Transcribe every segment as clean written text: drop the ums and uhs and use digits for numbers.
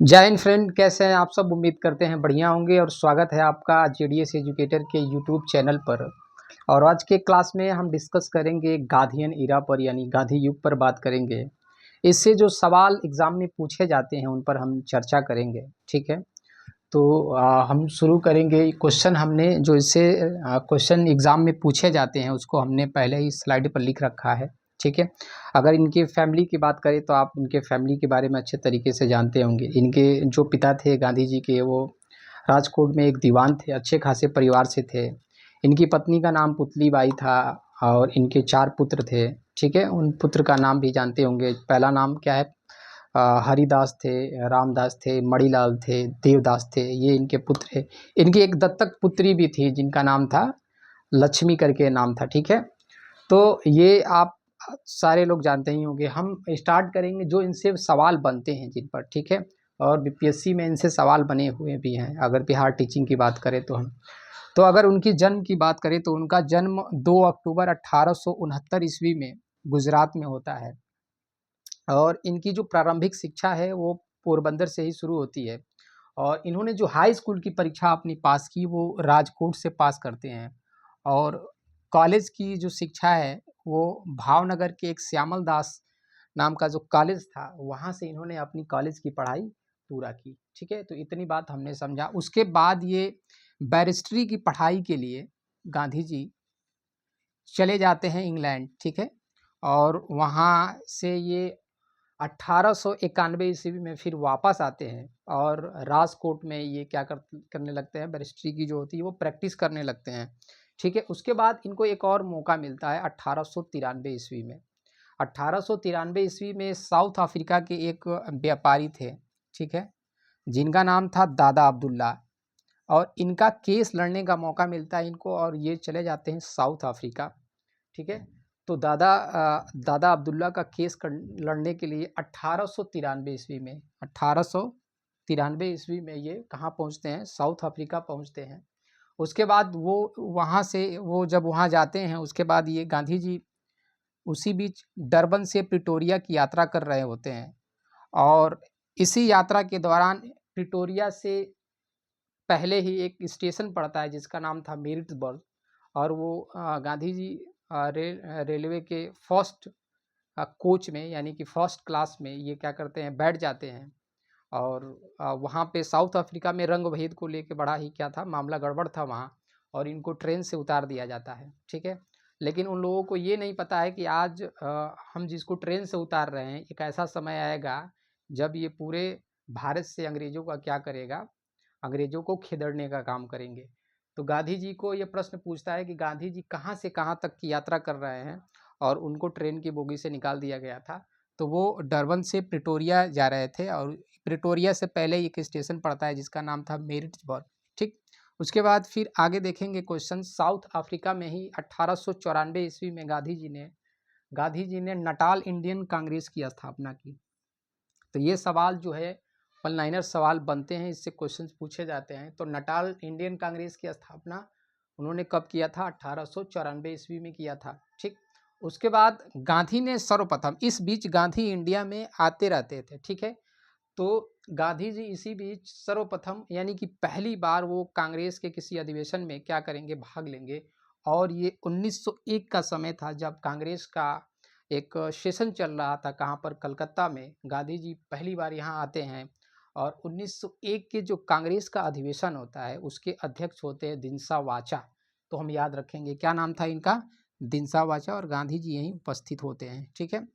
जय हिंद फ्रेंड, कैसे हैं आप सब। उम्मीद करते हैं बढ़िया होंगे और स्वागत है आपका जेडीएस एजुकेटर के यूट्यूब चैनल पर। और आज के क्लास में हम डिस्कस करेंगे गांधीयन इरा पर, यानी गांधी युग पर बात करेंगे। इससे जो सवाल एग्जाम में पूछे जाते हैं उन पर हम चर्चा करेंगे। ठीक है, तो हम शुरू करेंगे। क्वेश्चन हमने जो इससे क्वेश्चन एग्जाम में पूछे जाते हैं उसको हमने पहले ही स्लाइड पर लिख रखा है। ठीक है, अगर इनके फैमिली की बात करें तो आप इनके फैमिली के बारे में अच्छे तरीके से जानते होंगे। इनके जो पिता थे गांधी जी के, वो राजकोट में एक दीवान थे, अच्छे खासे परिवार से थे। इनकी पत्नी का नाम पुतलीबाई था और इनके 4 पुत्र थे। ठीक है, उन पुत्र का नाम भी जानते होंगे। पहला नाम क्या है? हरिदास थे, रामदास थे, मणिलाल थे, देवदास थे, ये इनके पुत्र है। इनकी एक दत्तक पुत्री भी थी जिनका नाम था लक्ष्मी करके नाम था। ठीक है, तो ये आप सारे लोग जानते ही होंगे। हम स्टार्ट करेंगे जो इनसे सवाल बनते हैं जिन पर। ठीक है, और बीपीएससी में इनसे सवाल बने हुए भी हैं। अगर बिहार टीचिंग की बात करें तो हम तो अगर उनकी जन्म की बात करें तो उनका जन्म 2 अक्टूबर 1869 ईस्वी में गुजरात में होता है। और इनकी जो प्रारंभिक शिक्षा है वो पोरबंदर से ही शुरू होती है। और इन्होंने जो हाई स्कूल की परीक्षा अपनी पास की वो राजकोट से पास करते हैं। और कॉलेज की जो शिक्षा है वो भावनगर के एक श्यामल दास नाम का जो कॉलेज था वहाँ से इन्होंने अपनी कॉलेज की पढ़ाई पूरा की। ठीक है, तो इतनी बात हमने समझा। उसके बाद ये बैरिस्ट्री की पढ़ाई के लिए गांधी जी चले जाते हैं इंग्लैंड। ठीक है, और वहाँ से ये 1891 ईस्वी में फिर वापस आते हैं और राजकोट में ये क्या करने लगते हैं, बैरिस्ट्री की जो होती है वो प्रैक्टिस करने लगते हैं। ठीक है, उसके बाद इनको एक और मौका मिलता है 1893 ईस्वी में। 1893 ईस्वी में साउथ अफ्रीका के एक व्यापारी थे। ठीक है, जिनका नाम था दादा अब्दुल्ला। और इनका केस लड़ने का मौका मिलता है इनको और ये चले जाते हैं साउथ अफ्रीका। ठीक है, तो दादा अब्दुल्ला का केस लड़ने के लिए 1893 ईस्वी में 1893 ईस्वी में ये कहाँ पहुँचते हैं? साउथ अफ्रीका पहुँचते हैं। उसके बाद वो वहाँ से वो जब वहाँ जाते हैं उसके बाद ये गांधी जी उसी बीच डरबन से प्रिटोरिया की यात्रा कर रहे होते हैं। और इसी यात्रा के दौरान प्रिटोरिया से पहले ही एक स्टेशन पड़ता है जिसका नाम था मेरिट्सबर्ग। और वो गांधी जी रेलवे के फर्स्ट कोच में, यानी कि फर्स्ट क्लास में ये क्या करते हैं, बैठ जाते हैं। और वहाँ पे साउथ अफ्रीका में रंग भेद को लेके बड़ा ही क्या था, मामला गड़बड़ था वहाँ। और इनको ट्रेन से उतार दिया जाता है। ठीक है, लेकिन उन लोगों को ये नहीं पता है कि आज हम जिसको ट्रेन से उतार रहे हैं एक ऐसा समय आएगा जब ये पूरे भारत से अंग्रेज़ों का क्या करेगा, अंग्रेज़ों को खिदड़ने का काम करेंगे। तो गांधी जी को ये प्रश्न पूछता है कि गांधी जी कहाँ से कहाँ तक की यात्रा कर रहे हैं, और उनको ट्रेन की बोगी से निकाल दिया गया था। तो वो डरबन से प्रिटोरिया जा रहे थे और प्रिटोरिया से पहले एक स्टेशन पड़ता है जिसका नाम था मेरिट्सबर्ग। ठीक, उसके बाद फिर आगे देखेंगे क्वेश्चन। साउथ अफ्रीका में ही 1894 ईस्वी में गांधी जी ने नटाल इंडियन कांग्रेस की स्थापना की। तो ये सवाल जो है वन लाइनर सवाल बनते हैं, इससे क्वेश्चंस पूछे जाते हैं। तो नटाल इंडियन कांग्रेस की स्थापना उन्होंने कब किया था? 1894 ईस्वी में किया था। ठीक, उसके बाद गांधी ने सर्वप्रथम, इस बीच गांधी इंडिया में आते रहते थे। ठीक है, तो गांधी जी इसी बीच सर्वप्रथम यानी कि पहली बार वो कांग्रेस के किसी अधिवेशन में क्या करेंगे, भाग लेंगे। और ये 1901 का समय था जब कांग्रेस का एक सेशन चल रहा था। कहाँ पर? कलकत्ता में। गांधी जी पहली बार यहाँ आते हैं और 1901 के जो कांग्रेस का अधिवेशन होता है उसके अध्यक्ष होते हैं दिनसा वाचा। तो हम याद रखेंगे क्या नाम था इनका, दिनसा वाचा। और गांधी जी यहीं उपस्थित होते हैं। ठीक है,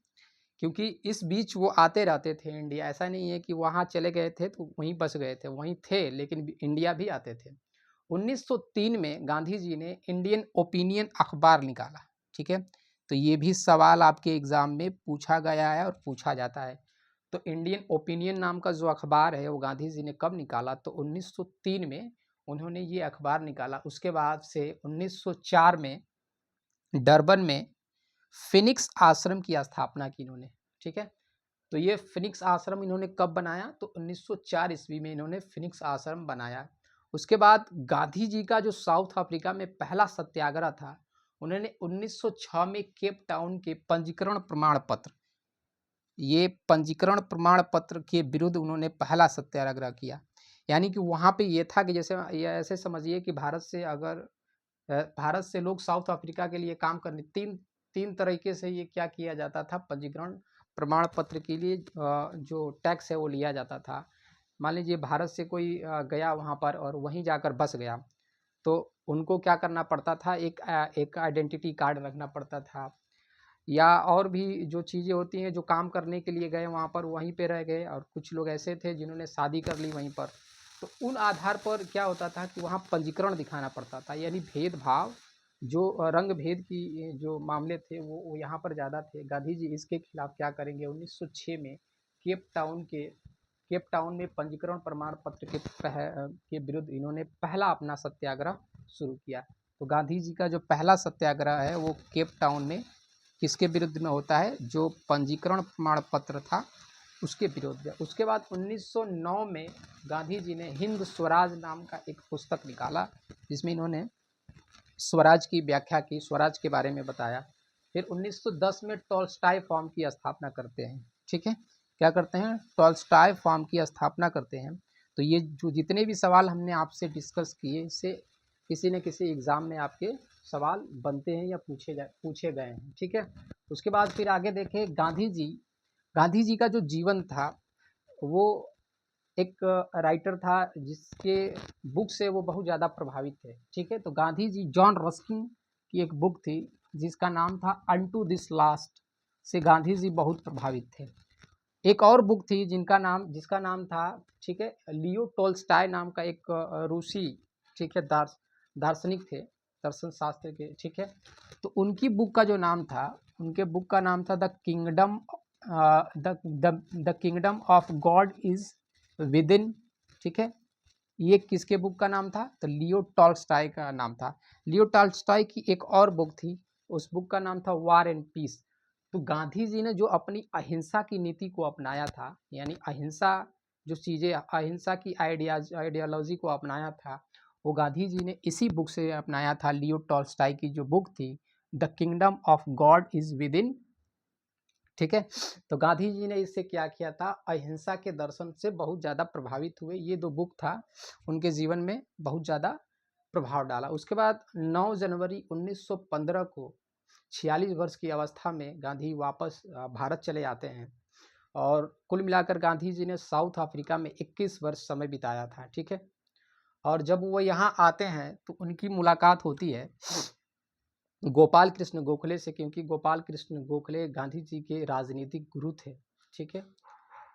क्योंकि इस बीच वो आते रहते थे इंडिया। ऐसा नहीं है कि वहाँ चले गए थे तो वहीं बस गए थे, वहीं थे लेकिन इंडिया भी आते थे। 1903 में गांधी जी ने इंडियन ओपिनियन अखबार निकाला। ठीक है, तो ये भी सवाल आपके एग्जाम में पूछा गया है और पूछा जाता है। तो इंडियन ओपिनियन नाम का जो अखबार है वो गांधी जी ने कब निकाला? तो 1903 में उन्होंने ये अखबार निकाला। उसके बाद से 1904 में डरबन में फिनिक्स आश्रम की स्थापना की इन्होंने। ठीक है, तो ये फिनिक्स आश्रम इन्होंने कब बनाया? तो 1904 ईस्वी में इन्होंने फिनिक्स आश्रम बनाया। उसके बाद गांधी जी का जो साउथ अफ्रीका में पहला सत्याग्रह था, उन्होंने 1906 में केप टाउन के पंजीकरण प्रमाण पत्र ये पंजीकरण प्रमाण पत्र के विरुद्ध उन्होंने पहला सत्याग्रह किया। यानी कि वहाँ पे ये था कि जैसे ये ऐसे समझिए कि भारत से लोग साउथ अफ्रीका के लिए काम करने तीन तरीके से ये क्या किया जाता था, पंजीकरण प्रमाण पत्र के लिए जो टैक्स है वो लिया जाता था। मान लीजिए भारत से कोई गया वहाँ पर और वहीं जाकर बस गया, तो उनको क्या करना पड़ता था, एक आइडेंटिटी कार्ड रखना पड़ता था, या और भी जो चीज़ें होती हैं, जो काम करने के लिए गए वहाँ पर वहीं पे रह गए, और कुछ लोग ऐसे थे जिन्होंने शादी कर ली वहीं पर, तो उन आधार पर क्या होता था कि वहाँ पंजीकरण दिखाना पड़ता था। यानी भेदभाव, जो रंग भेद की जो मामले थे वो यहाँ पर ज़्यादा थे। गांधी जी इसके खिलाफ क्या करेंगे, 1906 में केप टाउन में पंजीकरण प्रमाण पत्र के विरुद्ध इन्होंने पहला अपना सत्याग्रह शुरू किया। तो गांधी जी का जो पहला सत्याग्रह है वो केप टाउन में किसके विरुद्ध में होता है, जो पंजीकरण प्रमाण पत्र था उसके विरुद्ध। उसके बाद 1909 में गांधी जी ने हिंद स्वराज नाम का एक पुस्तक निकाला, जिसमें इन्होंने स्वराज की व्याख्या की, स्वराज के बारे में बताया। फिर 1910 में टॉल्स्टॉय फॉर्म की स्थापना करते हैं। ठीक है, क्या करते हैं, टॉल्स्टॉय फॉर्म की स्थापना करते हैं। तो ये जो जितने भी सवाल हमने आपसे डिस्कस किए, इससे किसी न किसी एग्ज़ाम में आपके सवाल बनते हैं या पूछे गए हैं। ठीक है, उसके बाद फिर आगे देखें, गांधी जी का जो जीवन था वो एक राइटर था जिसके बुक से वो बहुत ज़्यादा प्रभावित थे। ठीक है, तो गांधी जी, जॉन रस्किन की एक बुक थी जिसका नाम था अनटू दिस लास्ट, से गांधी जी बहुत प्रभावित थे। एक और बुक थी जिसका नाम था, ठीक है, लियो टोल्स्टाय नाम का एक रूसी, ठीक है, दार्शनिक थे, दर्शन शास्त्र के। ठीक है, तो उनकी बुक का जो नाम था, उनके बुक का नाम था the kingdom of God is with in. ठीक है, ये किसके बुक का नाम था, तो लियो टॉल्स्टॉय का नाम था। लियो टॉल्स्टॉय की एक और बुक थी, उस बुक का नाम था वार एंड पीस। तो गांधी जी ने जो अपनी अहिंसा की नीति को अपनाया था, यानी अहिंसा जो चीज़ें, अहिंसा की आइडियोलॉजी को अपनाया था, वो गांधी जी ने इसी बुक से अपनाया था। लियो टॉल्स्टॉय की जो बुक थी, the kingdom of God is with in. ठीक है, तो गांधी जी ने इससे क्या किया था, अहिंसा के दर्शन से बहुत ज़्यादा प्रभावित हुए। ये दो बुक था, उनके जीवन में बहुत ज़्यादा प्रभाव डाला। उसके बाद 9 जनवरी 1915 को 46 वर्ष की अवस्था में गांधी वापस भारत चले आते हैं, और कुल मिलाकर गांधी जी ने साउथ अफ्रीका में 21 वर्ष समय बिताया था। ठीक है, और जब वो यहाँ आते हैं तो उनकी मुलाकात होती है गोपाल कृष्ण गोखले से, क्योंकि गोपाल कृष्ण गोखले गांधी जी के राजनीतिक गुरु थे। ठीक है,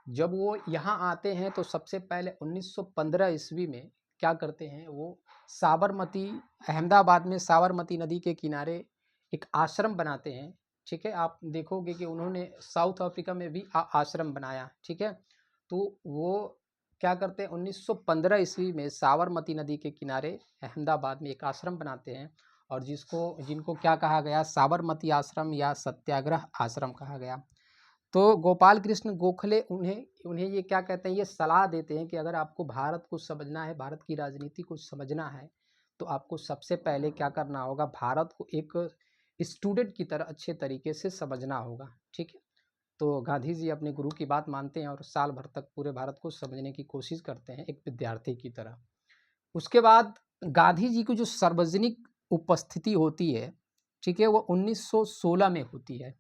जब वो यहाँ आते हैं तो सबसे पहले 1915 ईस्वी में क्या करते हैं, वो साबरमती, अहमदाबाद में साबरमती नदी के किनारे एक आश्रम बनाते हैं। ठीक है, आप देखोगे कि उन्होंने साउथ अफ्रीका में भी आश्रम बनाया। ठीक है, तो वो क्या करते हैं, 1915 ईस्वी में साबरमती नदी के किनारे अहमदाबाद में एक आश्रम बनाते हैं, और जिनको क्या कहा गया, साबरमती आश्रम या सत्याग्रह आश्रम कहा गया। तो गोपाल कृष्ण गोखले उन्हें ये क्या कहते हैं, ये सलाह देते हैं कि अगर आपको भारत को समझना है, भारत की राजनीति को समझना है, तो आपको सबसे पहले क्या करना होगा, भारत को एक स्टूडेंट की तरह अच्छे तरीके से समझना होगा। ठीक है, तो गांधी जी अपने गुरु की बात मानते हैं और साल भर तक पूरे भारत को समझने की कोशिश करते हैं एक विद्यार्थी की तरह। उसके बाद गांधी जी की जो सार्वजनिक उपस्थिति होती है, ठीक है, वो 1916 में होती है।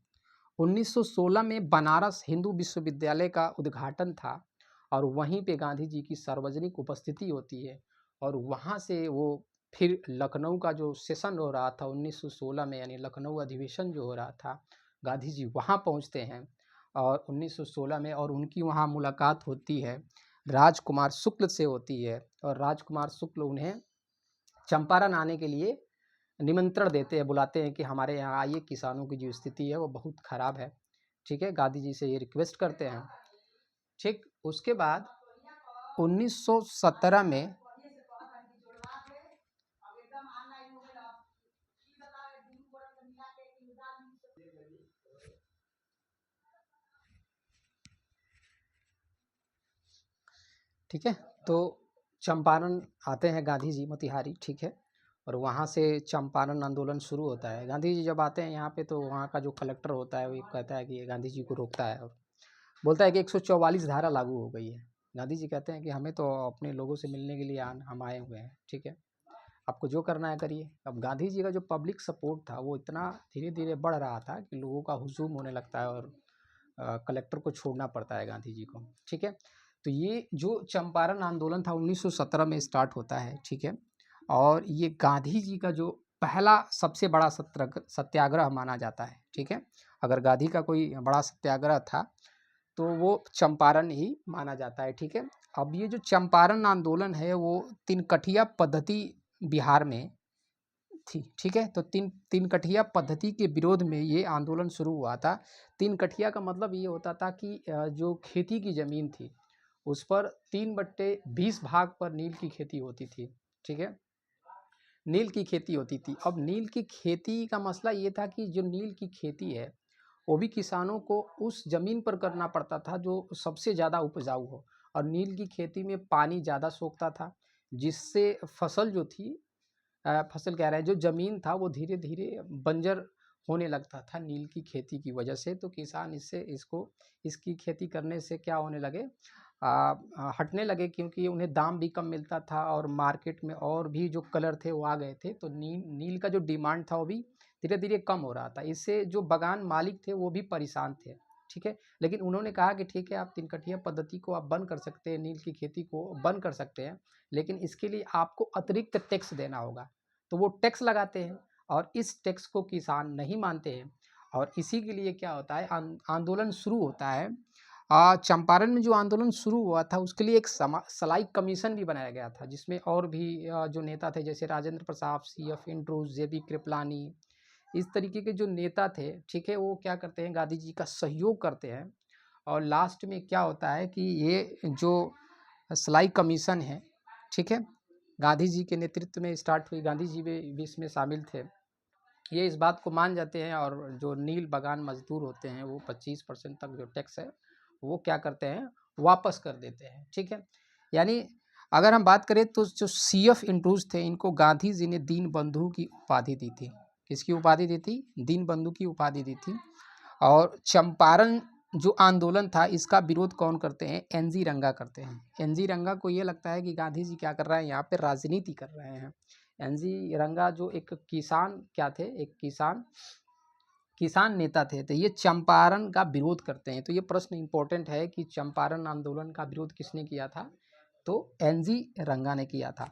1916 में बनारस हिंदू विश्वविद्यालय का उद्घाटन था, और वहीं पे गांधी जी की सार्वजनिक उपस्थिति होती है, और वहाँ से वो फिर लखनऊ का जो सेशन हो रहा था 1916 में, यानी लखनऊ अधिवेशन जो हो रहा था, गांधी जी वहाँ पहुँचते हैं और 1916 में, और उनकी वहाँ मुलाकात होती है राजकुमार शुक्ल से होती है, और राजकुमार शुक्ल उन्हें चंपारण आने के लिए निमंत्रण देते हैं, बुलाते हैं कि हमारे यहाँ आइए, किसानों की जो स्थिति है वो बहुत ख़राब है। ठीक है, गांधी जी से ये रिक्वेस्ट करते हैं। ठीक, उसके बाद 1917 में, ठीक है, तो चंपारण आते हैं गांधी जी, मोतिहारी। ठीक है, और वहाँ से चंपारण आंदोलन शुरू होता है। गांधी जी जब आते हैं यहाँ पे, तो वहाँ का जो कलेक्टर होता है वो कहता है कि ये गांधी जी को रोकता है, और बोलता है कि 144 धारा लागू हो गई है। गांधी जी कहते हैं कि हमें तो अपने लोगों से मिलने के लिए हम आए हुए हैं, ठीक है, आपको जो करना है करिए। अब गांधी जी का जो पब्लिक सपोर्ट था वो इतना धीरे धीरे बढ़ रहा था कि लोगों का हुजूम होने लगता है और कलेक्टर को छोड़ना पड़ता है गांधी जी को, ठीक है। तो ये जो चंपारण आंदोलन था 1917 में स्टार्ट होता है, ठीक है, और ये गांधी जी का जो पहला सबसे बड़ा सत्याग्रह माना जाता है, ठीक है। अगर गांधी का कोई बड़ा सत्याग्रह था तो वो चंपारण ही माना जाता है, ठीक है। अब ये जो चंपारण आंदोलन है वो तिनकठिया पद्धति बिहार में थी, ठीक है। तो तीन कठिया पद्धति के विरोध में ये आंदोलन शुरू हुआ था। तीन कठिया का मतलब ये होता था कि जो खेती की ज़मीन थी उस पर 3/20 भाग पर नील की खेती होती थी, ठीक है, नील की खेती होती थी। अब नील की खेती का मसला ये था कि जो नील की खेती है वो भी किसानों को उस ज़मीन पर करना पड़ता था जो सबसे ज़्यादा उपजाऊ हो, और नील की खेती में पानी ज़्यादा सोखता था, जिससे फसल जो थी फसल कह रहे हैं जो ज़मीन था वो धीरे धीरे बंजर होने लगता था नील की खेती की वजह से। तो किसान इसकी खेती करने से क्या होने लगे, हटने लगे, क्योंकि उन्हें दाम भी कम मिलता था और मार्केट में और भी जो कलर थे वो आ गए थे। तो नील का जो डिमांड था वो भी धीरे धीरे कम हो रहा था। इससे जो बागान मालिक थे वो भी परेशान थे, ठीक है। लेकिन उन्होंने कहा कि ठीक है, आप तिनकठिया पद्धति को आप बंद कर सकते हैं, नील की खेती को बंद कर सकते हैं, लेकिन इसके लिए आपको अतिरिक्त टैक्स देना होगा। तो वो टैक्स लगाते हैं और इस टैक्स को किसान नहीं मानते हैं, और इसी के लिए क्या होता है, आंदोलन शुरू होता है। चंपारण में जो आंदोलन शुरू हुआ था उसके लिए एक सलाई कमीशन भी बनाया गया था, जिसमें और भी जो नेता थे जैसे राजेंद्र प्रसाद, CF इंड्रूज, JB कृपलानी, इस तरीके के जो नेता थे, ठीक है, वो क्या करते हैं, गांधी जी का सहयोग करते हैं। और लास्ट में क्या होता है कि ये जो सलाई कमीशन है, ठीक है, गांधी जी के नेतृत्व में स्टार्ट हुई, गांधी जी भी इसमें शामिल थे। ये इस बात को मान जाते हैं और जो नील बागान मजदूर होते हैं वो 25% तक जो टैक्स है वो क्या करते हैं, वापस कर देते हैं, ठीक है। यानी अगर हम बात करें तो जो CF इंड्रूज थे इनको गांधी जी ने दीन बंधु की उपाधि दी थी। किसकी उपाधि दी थी? दीन बंधु की उपाधि दी थी। और चंपारण जो आंदोलन था इसका विरोध कौन करते हैं? NG रंगा करते हैं। NG रंगा को ये लगता है कि गांधी जी क्या कर रहे हैं, यहाँ पे राजनीति कर रहे हैं। NG रंगा जो एक किसान क्या थे, एक किसान नेता थे, तो ये चंपारण का विरोध करते हैं। तो ये प्रश्न इंपॉर्टेंट है कि चंपारण आंदोलन का विरोध किसने किया था? तो NG रंगा ने किया था।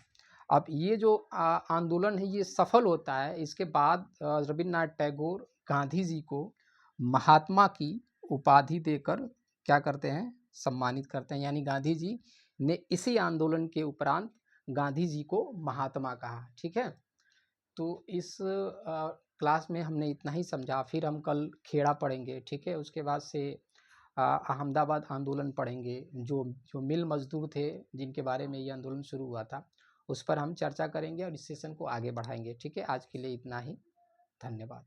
अब ये जो आंदोलन है ये सफल होता है। इसके बाद रविन्द्रनाथ टैगोर गांधी जी को महात्मा की उपाधि देकर क्या करते हैं, सम्मानित करते हैं। यानी गांधी जी ने इसी आंदोलन के उपरांत गांधी जी को महात्मा कहा, ठीक है। तो इस क्लास में हमने इतना ही समझा, फिर हम कल खेड़ा पढ़ेंगे, ठीक है। उसके बाद से अहमदाबाद आंदोलन पढ़ेंगे, जो जो मिल मजदूर थे जिनके बारे में ये आंदोलन शुरू हुआ था उस पर हम चर्चा करेंगे और इस सेशन को आगे बढ़ाएंगे, ठीक है। आज के लिए इतना ही, धन्यवाद।